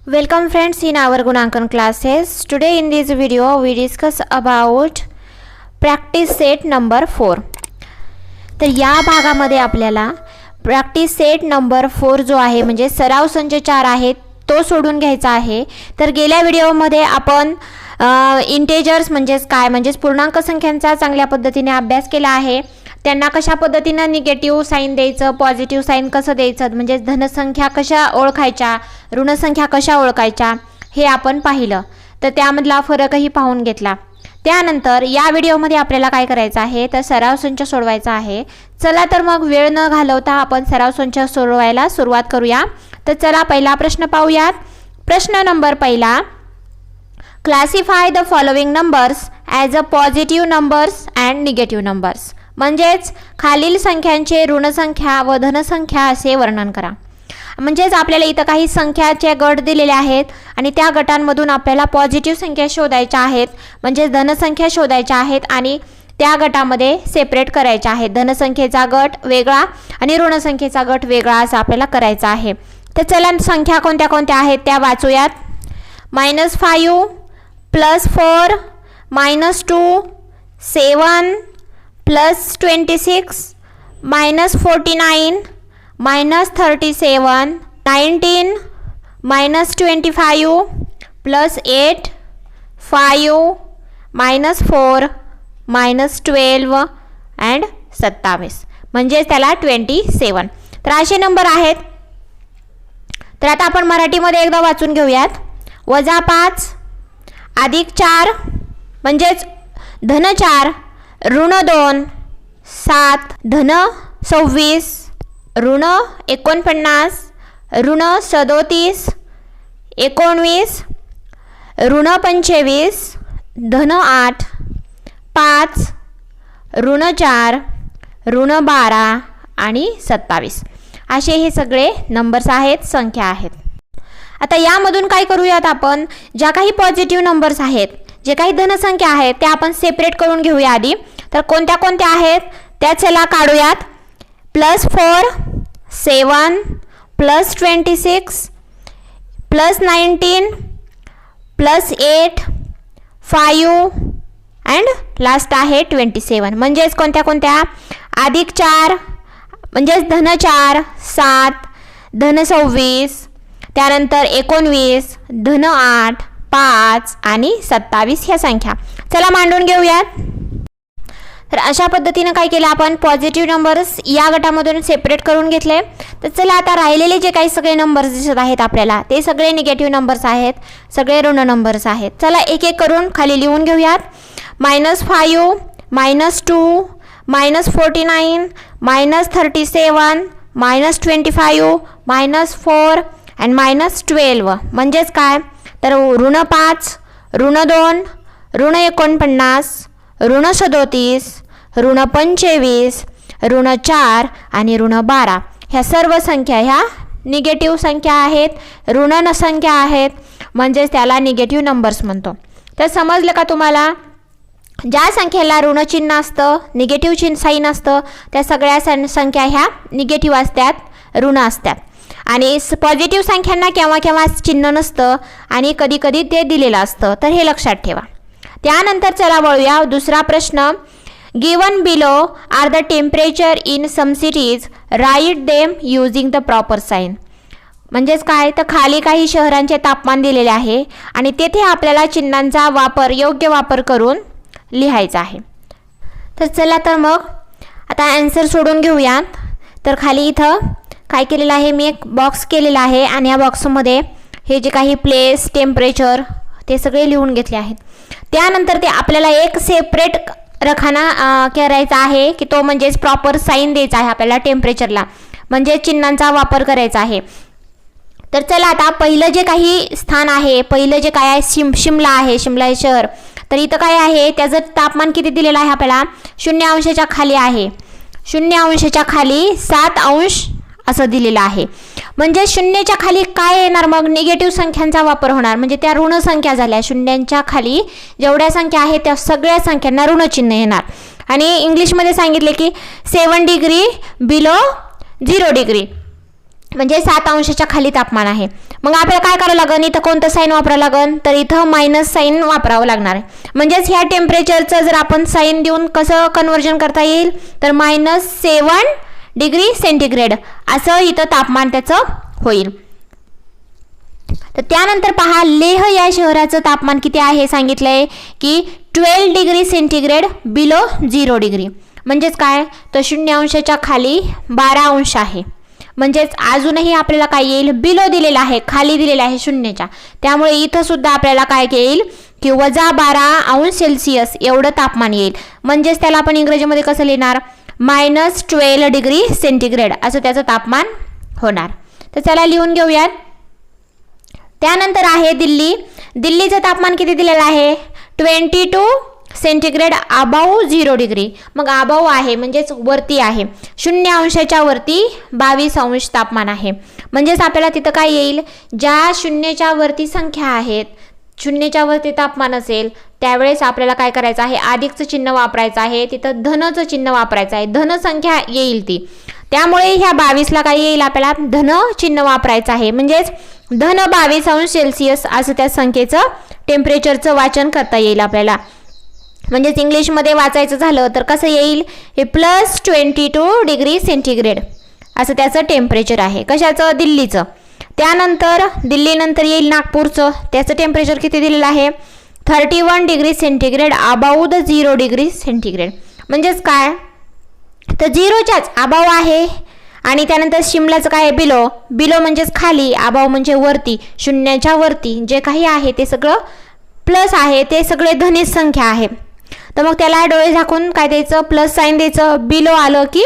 Welcome friends in our Gunankan classes. Today in this video we discuss about practice set number 4. तर या भागामध्ये आपल्याला practice set number 4 जो आहे म्हणजे सराव संच 4 आहे तो सोडून घ्यायचा आहे. तर गेल्या व्हिडिओमध्ये आपण इंटेजर्स म्हणजेच काय म्हणजेच पूर्णांक संख्यांचा चांगल्या पद्धतीने अभ्यास केला आहे. त्यांना कशा पद्धतीने निगेटिव्ह साइन द्यायचं, पॉझिटिव्ह साइन कसं द्यायचं, म्हणजे धनसंख्या कशा ओळखायच्या, ऋणसंख्या कशा ओळखायच्या हे आपण पाहिलं. तर त्यामधला फरकही पाहून घेतला. त्यानंतर या व्हिडिओमध्ये आपल्याला काय करायचं आहे तर सराव संच सोडवायचा आहे. चला तर मग वेळ न घालवता आपण सराव संच सोडवायला सुरुवात करूया. तर चला पहिला प्रश्न पाहूयात. प्रश्न नंबर पहिला, classify the following numbers as a positive numbers and negative numbers. म्हणजेच खालील संख्यांचे ऋणसंख्या व धनसंख्या असे वर्णन करा. म्हणजेच आपल्याला इथं काही संख्याचे गट दिलेले आहेत आणि त्या गटांमधून आपल्याला पॉझिटिव्ह संख्या शोधायच्या आहेत, म्हणजे धनसंख्या शोधायच्या आहेत आणि त्या गटामध्ये सेपरेट करायच्या आहेत. धनसंख्येचा गट वेगळा आणि ऋणसंख्येचा गट वेगळा असं आपल्याला करायचं आहे. तर चला संख्या कोणत्या कोणत्या आहेत त्या वाचूयात. -5 +4 -2 7 +26 -49 -37 19 -25 +8 5 -4 -12 and 27 म्हणजे त्याला 27. तर असे नंबर आहेत. तर आता आपण मराठीमध्ये एकदा वाचून घेऊयात. -5 +4 म्हणजेच -4 -2 7 -26 -49 -37 19 -25 -8 5 -4 -12 आणि 27 असे हे सगळे नंबर्स आहेत, संख्या आहेत. आता यामधून काय करूयात आपण, ज्या काही पॉझिटिव्ह नंबर्स आहेत, जे काही धनसंख्या आहेत त्या आपण सेपरेट करून घेऊया आधी. तर कोणत्या कोणत्या आहेत त्या चला काढूयात. +4 7 +26 +19 +8 5 अँड लास्ट आहे 27. म्हणजेच कोणत्या कोणत्या, +4 म्हणजेच -4 7 -26 त्यानंतर 19 -8 5 आणि 27 ह्या संख्या चला मांडून घेऊयात. तर अशा पद्धतीने काय केलं आपण, पॉझिटिव्ह नंबर्स या गटामधून सेपरेट करून घेतले. तर चला आता राहिलेले जे काही सगळे नंबर्स दिसत आहेत आपल्याला ते सगळे निगेटिव्ह नंबर्स आहेत, सगळे ऋण नंबर्स आहेत. चला एक एक करून खाली लिहून घेऊयात. -5 -2 -49 -37 -25 -4 and -12 म्हणजेच काय तर -5 -2 -49 -37 -25 -4 आणि -12 ह्या सर्व संख्या ह्या निगेटिव्ह संख्या आहेत, ऋण संख्या आहेत, म्हणजेच त्याला निगेटिव्ह नंबर्स म्हणतो. तर समजलं का तुम्हाला, ज्या संख्येला ऋणचिन्ह असतं, निगेटिव्ह साईन असतं त्या सगळ्या संख्या ह्या निगेटिव्ह असतात, ऋण असतात. आणि पॉझिटिव्ह संख्यांना केव्हा केव्हा चिन्ह नसतं आणि कधी कधी ते दिलेलं असतं. तर हे लक्षात ठेवा. त्यानंतर चला वळूया दुसरा प्रश्न. Given below are the temperature in some cities, write them using the proper sign. म्हणजेच काय तर खाली काही शहरांचे तापमान दिलेले आहे आणि तेथे आपल्याला चिन्हांचा वापर, योग्य वापर करून लिहायचा आहे. तर चला तर मग आता आन्सर सोडून घेऊयात. तर खाली इथं काय केलेलं आहे, मी एक बॉक्स केलेला आहे आणि या बॉक्समध्ये हे जे काही प्लेस, टेम्परेचर ते सगळे लिहून घेतले आहेत. त्यानंतर ते आपल्याला एक सेपरेट रखाना करायचा आहे की तो म्हणजेच प्रॉपर साईन द्यायचा आहे आपल्याला टेम्परेचरला, म्हणजे चिन्हांचा वापर करायचा आहे. तर चला आता पहिलं जे काही स्थान आहे, पहिलं जे काय आहे शिमला आहे, शिमला हे शहर. तर इथं काय आहे त्याचं तापमान किती दिलेलं आहे आपल्याला, 0° खाली आहे. 0° खाली 7° असं दिलेलं आहे. म्हणजे 0च्या खाली काय येणार मग, निगेटिव्ह संख्यांचा वापर होणार, म्हणजे त्या ऋण संख्या झाल्या. 0च्या खाली जेवढ्या संख्या आहेत त्या सगळ्या संख्यांना ऋणचिन्ह येणार. आणि इंग्लिशमध्ये सांगितले की 7 डिग्री बिलो 0 डिग्री म्हणजे 7 अंशाच्या खाली तापमान आहे. मग आपल्याला काय करावं लागेल, इथं कोणतं साईन वापरावं लागेल, तर इथं मायनस साईन वापरावं लागणार आहे. म्हणजेच ह्या टेम्परेचरचं जर आपण साईन देऊन कसं कन्वर्जन करता येईल, तर -7 डिग्री सेंटीग्रेड असं इथं तापमान त्याचं होईल. तर त्यानंतर पहा, लेह या शहराचं तापमान किती आहे सांगितलंय की 12 डिग्री सेंटीग्रेड बिलो 0 डिग्री. म्हणजेच काय, तर 0 अंशाच्या खाली 12 अंश आहे. म्हणजेच अजूनही आपल्याला काय येईल, बिलो दिलेला आहे, खाली दिलेला आहे 0च्या. त्यामुळे इथं सुद्धा आपल्याला काय येईल की -12 अंश सेल्सिअस एवढं तापमान येईल. म्हणजेच त्याला आपण इंग्रजीमध्ये कसं लिहिणार, -12 डिग्री सेंटीग्रेड असं त्याचं तापमान होणार. तर चला लिहून घेऊयात. त्यानंतर आहे दिल्ली. दिल्लीचं तापमान किती दिलेलं आहे, 22 सेंटीग्रेड अबाव 0 डिग्री. मग अबाव आहे म्हणजेच वरती आहे, 0 अंशाच्या वरती 22 अंश तापमान आहे. म्हणजेच आपल्याला तिथं काय येईल, ज्या 0च्या वरती संख्या आहेत, 0च्या वरती तापमान असेल, त्यावेळेस आपल्याला काय करायचं आहे, अधिकचं चिन्ह वापरायचं आहे, तिथं धनचं चिन्ह वापरायचं आहे, धन संख्या येईल ती. त्यामुळे ह्या 22ला काय येईल, आपल्याला धन चिन्ह वापरायचं आहे. म्हणजेच धन 22 अंश सेल्सिअस असं त्या संख्येचं टेम्परेचरचं वाचन करता येईल आपल्याला. म्हणजेच इंग्लिशमध्ये वाचायचं झालं तर कसं येईल, हे +22 डिग्री सेंटीग्रेड असं त्याचं टेम्परेचर आहे. कशाचं, दिल्लीचं. त्यानंतर दिल्लीनंतर येईल नागपूरचं. त्याचं टेम्परेचर किती दिलेलं आहे, 31 degree centigrade above 0 degree centigrade. म्हणजेच काय, तर 0च्याच अबाव आहे. आणि त्यानंतर शिमलाचं काय आहे, बिलो. बिलो म्हणजेच खाली, अबाव म्हणजे वरती, 0च्या वरती जे काही आहे ते सगळं प्लस आहे, ते सगळे धनिक संख्या आहे. तर मग त्याला डोळे झाकून काय द्यायचं, प्लस साईन द्यायचं. बिलो आलं की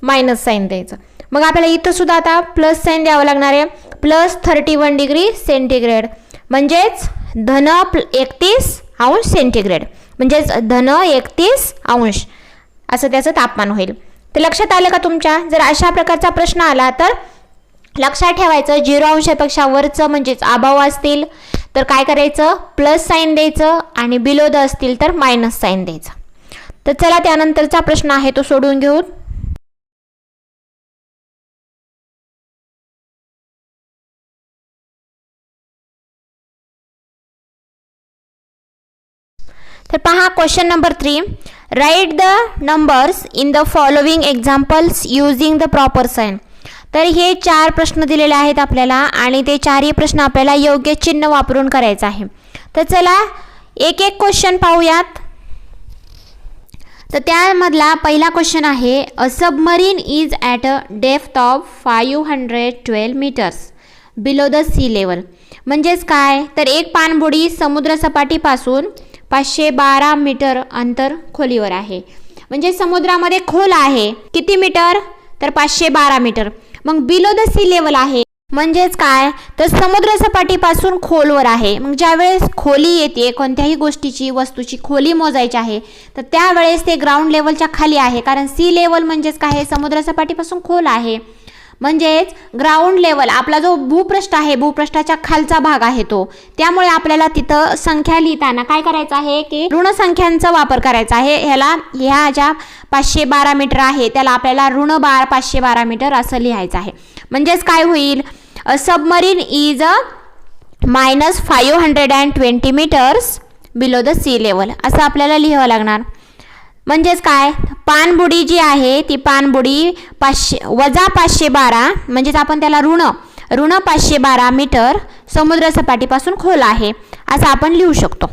मायनस साईन द्यायचं. मग आपल्याला इथं सुद्धा आता प्लस साईन द्यावं लागणार आहे, +31 डिग्री सेंटीग्रेड म्हणजेच धन 31 अंश सेंटीग्रेड, म्हणजेच धन 31 अंश असं त्याचं तापमान होईल. तर लक्षात आलं का तुमच्या. जर अशा प्रकारचा प्रश्न आला तर लक्षात ठेवायचं, 0 अंशापेक्षा वरचं म्हणजेच अबाव असतील तर काय करायचं, प्लस साईन द्यायचं, आणि बिलो द असतील तर मायनस साईन द्यायचं. तर चला त्यानंतरचा प्रश्न आहे तो सोडून घेऊ. तर पहा, question number 3, write the numbers in the following examples using the proper sign. तर हे 4 प्रश्न दिलेले आहेत आपल्याला, आणि ते 4ही प्रश्न आपल्याला योग्य चिन्ह वापरून करायचं आहे. तर चला एक एक क्वेश्चन पाहूयात. तर त्यामधला पहिला क्वेश्चन आहे, a submarine is at a depth of 512 metres below the sea level. म्हणजेच काय, तर एक पाणबुडी समुद्रसपाटीपासून 512 मीटर अंतर खोलीवर आहे. म्हणजे समुद्रामध्ये खोल आहे, किती मीटर, तर 512 मीटर. मग बिलो द सी लेवल आहे, म्हणजेच काय, तर समुद्र सपाटीपासून खोलवर आहे. मग ज्यावेळेस खोली येते, कोणत्याही गोष्टीची वस्तूची खोली मोजायची आहे, तर त्यावेळेस ते ग्राउंड लेवलच्या खाली आहे. कारण सी लेवल म्हणजेच काय, समुद्र सपाटीपासून खोल आहे. म्हणजेच ग्राउंड लेवल आपला जो भूपृष्ठ आहे, भूपृष्ठाच्या खालचा भाग आहे तो. त्यामुळे आपल्याला तिथं संख्या लिहिताना काय करायचं आहे की ऋण संख्यांचा वापर करायचा आहे. ह्या ज्या 512 मीटर आहे त्याला आपल्याला ऋण 512 मीटर असं लिहायचं आहे. म्हणजेच काय होईल, a submarine is a -520 metres below the sea level असं आपल्याला लिहावं लागणार. म्हणजेच काय, पाणबुडी जी आहे ती पाणबुडी 512 म्हणजेच आपण त्याला ऋण 512 मीटर समुद्र सपाटीपासून खोल आहे असं आपण लिहू शकतो.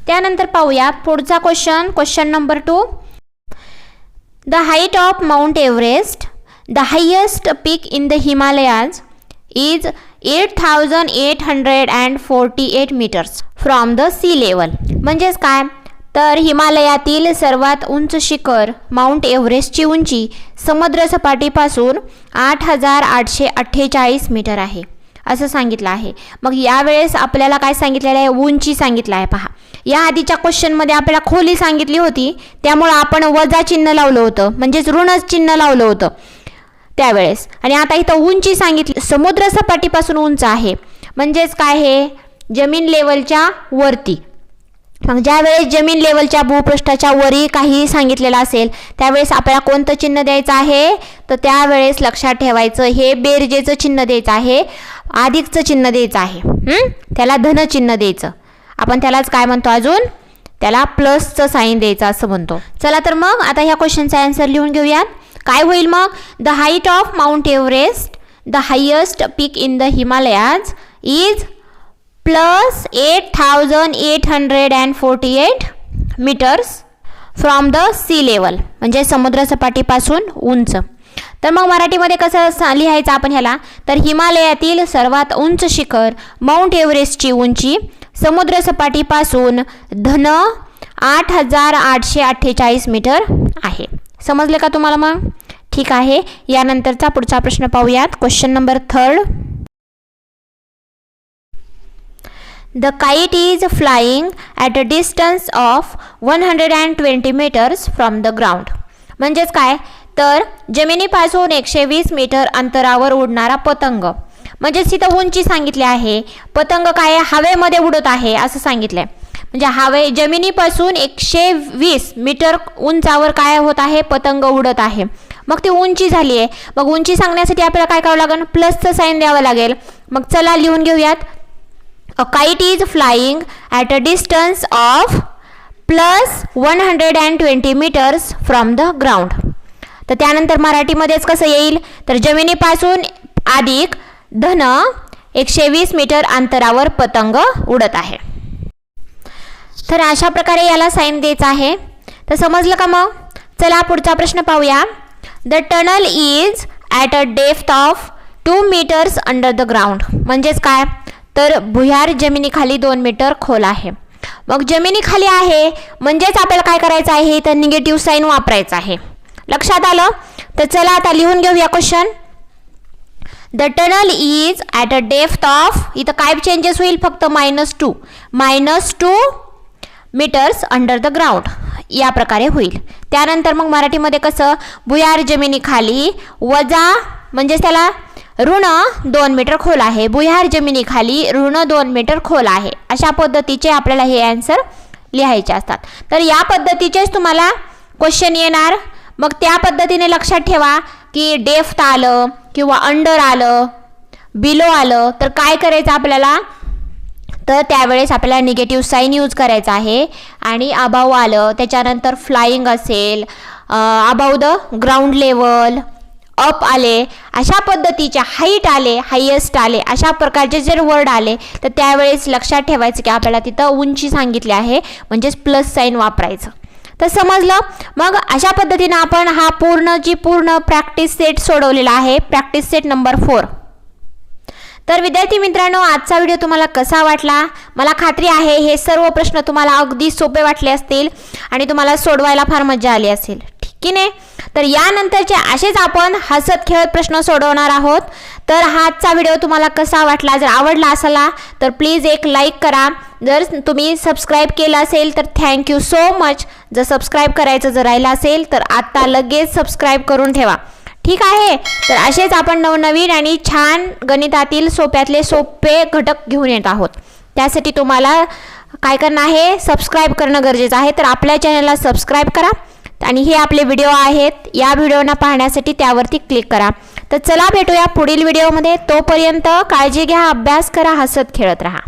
त्यानंतर पाहूया पुढचा question number 2. The height of mount Everest, the highest peak in the Himalayas is 8848 metres from the sea level. म्हणजेच काय, तर हिमालयातील सर्वात उंच शिखर माउंट एव्हरेस्टची उंची समुद्रसपाटीपासून 8848 मीटर आहे असं सांगितलं आहे. मग यावेळेस आपल्याला काय सांगितलेलं आहे, उंची सांगितलं आहे. पहा, या आधीच्या क्वेश्चनमध्ये आपल्याला खोली सांगितली होती, त्यामुळे आपण वजा चिन्ह लावलं होतं, म्हणजेच ऋण चिन्ह लावलं होतं त्यावेळेस. आणि आता इथं उंची सांगितली, समुद्रसपाटीपासून उंच आहे, म्हणजेच काय, हे जमीन लेवलच्या वरती. मग ज्या वेळेस जमीन लेवलच्या भूपृष्ठाच्या वरी काही सांगितलेलं असेल त्यावेळेस आपल्याला कोणतं चिन्ह द्यायचं आहे, तर त्यावेळेस लक्षात ठेवायचं हे बेरजेचं चिन्ह द्यायचं आहे, अधिकचं चिन्ह द्यायचं आहे, त्याला धन चिन्ह द्यायचं. आपण त्यालाच काय म्हणतो, अजून त्याला प्लसचं साईन द्यायचं असं म्हणतो. चला तर मग आता ह्या क्वेश्चनचा आन्सर लिहून घेऊयात. काय होईल मग, the height of mount Everest, the highest peak in the Himalayas is plus 8848 metres from the sea level, म्हणजे समुद्रसपाटीपासून उंच. तर मग मराठीमध्ये कसं लिहायचं आपण ह्याला, तर हिमालयातील सर्वात उंच शिखर माउंट एव्हरेस्टची उंची समुद्रसपाटीपासून धन 8848 मीटर आहे. समजले का तुम्हाला मग? ठीक आहे. यानंतरचा पुढचा प्रश्न पाहूयात. Question number 3. The kite is flying at a distance of 120 meters from the ground. म्हणजेच काय, तर जमिनीपासून 120 मीटर अंतरावर उडणारा पतंग. म्हणजेच तिथं उंची सांगितली आहे. पतंग काय हवेमध्ये उडत आहे असं सांगितलंय. म्हणजे जमिनीपासून 120 मीटर उंचावर काय होत आहे, पतंग उडत आहे. मग ती उंची झाली आहे. मग उंची सांगण्यासाठी आपल्याला काय करावं लागेल, प्लसचं साईन द्यावं लागेल. मग चला लिहून घेऊयात. A kite is flying at a distance of plus 120 meters from the ground. तर त्यानंतर मराठीमध्येच कसं येईल, तर जमिनीपासून अधिक धन 120 मीटर अंतरावर पतंग उडत आहे. तर अशा प्रकारे याला साईन द्यायचं आहे. तर समजलं का मग? चला पुढचा प्रश्न पाहूया. The tunnel is at a depth of 2 meters under the ground. म्हणजेच काय, तर भुयार जमिनीखाली 2 मीटर खोल आहे. मग जमिनीखाली आहे म्हणजेच आपल्याला काय करायचं आहे, तर निगेटिव्ह साईन वापरायचं आहे. लक्षात आलं? तर चला आता लिहून घेऊया question. The tunnel is at a depth of, इथं काय चेंजेस होईल, फक्त -2 मीटर्स अंडर द ग्राउंड या प्रकारे होईल. त्यानंतर मग मराठीमध्ये कसं, भुयार जमिनीखाली वजा म्हणजेच त्याला ऋण 2 मीटर खोल आहे. भुयार जमिनीखाली ऋण 2 मीटर खोल आहे. अशा पद्धतीचे आपल्याला हे आन्सर लिहायचे असतात. तर या पद्धतीचेच तुम्हाला क्वेश्चन येणार. मग त्या पद्धतीने लक्षात ठेवा की डेप्थ आलं किंवा अंडर आलं, बिलो आलं, तर काय करायचं आपल्याला, तर त्यावेळेस आपल्याला निगेटिव्ह साईन यूज करायचा आहे. आणि अबाव आलं, त्याच्यानंतर फ्लाइंग असेल, above the ground level, up आले, अशा पद्धतीचे हाईट आले, हायेस्ट आले, अशा प्रकारचे जर वर्ड आले तर त्यावेळेस लक्षात ठेवायचं की आपल्याला तिथं उंची सांगितली आहे, म्हणजेच प्लस साईन वापरायचं. तर समजलं? मग अशा पद्धतीने आपण हा पूर्ण प्रॅक्टिस सेट सोडवलेला आहे, प्रॅक्टिस सेट नंबर 4. तर विद्यार्थी मित्रांनो, आजचा व्हिडिओ तुम्हाला कसा वाटला? मला खात्री आहे हे सर्व प्रश्न तुम्हाला अगदी सोपे वाटले असतील आणि तुम्हाला सोडवायला फार मजा आली असेल, ठीक आहे? तर यानंतरचे असेच आपण हसत खेळत प्रश्न सोडवणार आहोत. तर आजचा व्हिडिओ तुम्हाला कसा वाटला? जर आवडला असेल तर प्लीज एक लाईक करा. जर तुम्ही सबस्क्राईब केलं असेल तर थँक्यू सो मच. जर सबस्क्राईब करायचं जर राहिलं असेल तर आता लगेच सबस्क्राईब करून ठेवा, ठीक आहे? तर असेच आपण नवनवीन आणि छान गणितातील सोप्यातले सोपे घटक घेऊन येत आहोत. त्यासाठी तुम्हाला काय करणं आहे, सबस्क्राईब करणं गरजेचं आहे. तर आपल्या चॅनलला सबस्क्राईब करा आणि हे आपले व्हिडिओ आहेत, या व्हिडिओना पाहण्यासाठी त्यावरती क्लिक करा. तर चला भेटूया पुढील व्हिडिओमध्ये. तोपर्यंत काळजी घ्या, अभ्यास करा, हसत खेळत राहा.